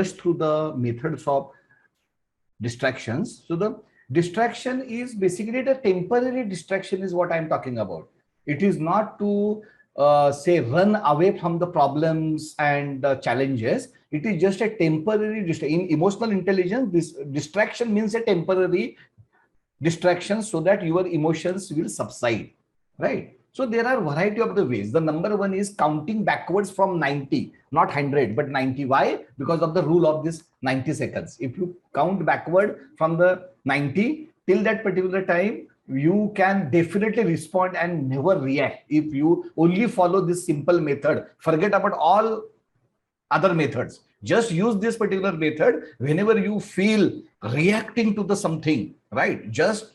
brush through the methods of distractions. So the distraction is basically the temporary distraction is what I'm talking about. It is not to say run away from the problems and challenges. It is just a temporary distraction. In emotional intelligence, this distraction means a temporary distraction so that your emotions will subside, right? So there are variety of the ways. The number one is counting backwards from 90, not 100, but 90. Why? Because of the rule of this 90 seconds. If you count backward from the 90 till that particular time, you can definitely respond and never react. If you only follow this simple method, forget about all other methods. Just use this particular method whenever you feel reacting to the something, right? Just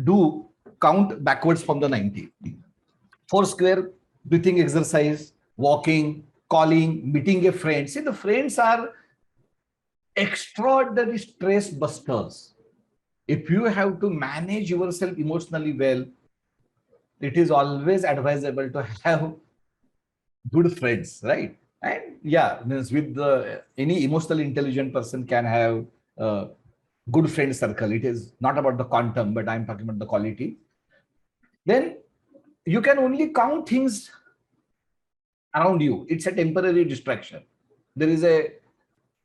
do count backwards from the 90. 4 square breathing exercise, walking, calling, meeting a friend. See, the friends are extraordinary stress busters. If you have to manage yourself emotionally well, it is always advisable to have good friends, right? And yeah, means with any emotionally intelligent person can have a good friend circle. It is not about the quantum, but I'm talking about the quality. Then you can only count things around you. It's a temporary distraction. There is a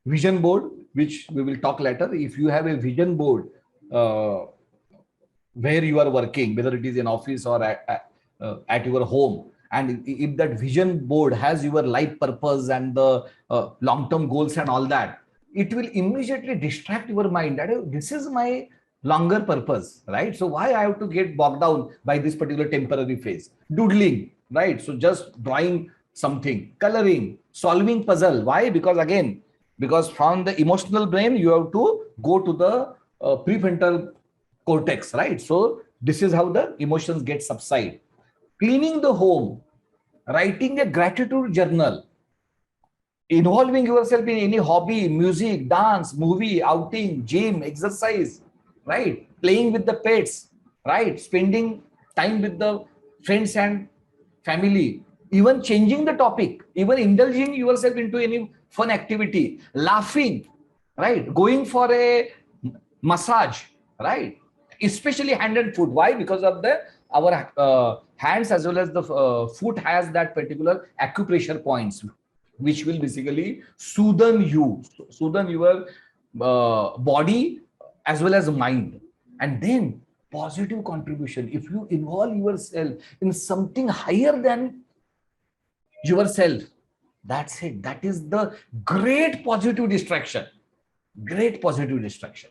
vision board, which we will talk later. If you have a vision board where you are working, whether it is in office or at your home, and if that vision board has your life purpose and the long-term goals and all that, it will immediately distract your mind that this is my longer purpose, right? So why I have to get bogged down by this particular temporary phase? Doodling, right? So just drawing something, coloring, solving puzzle. Why? Because again, because from the emotional brain, you have to go to the prefrontal cortex, right? So this is how the emotions get subside. Cleaning the home, writing a gratitude journal, involving yourself in any hobby, music, dance, movie, outing, gym, exercise, right? Playing with the pets, right? Spending time with the friends and family, even changing the topic, even indulging yourself into any fun activity, laughing, right? Going for a massage, right? Especially hand and foot. Why? Because of the our hands as well as the foot has that particular acupressure points, which will basically soothe you, soothe your body as well as mind. And then positive contribution. If you involve yourself in something higher than yourself, that's it. That is the great positive distraction. Great positive distraction.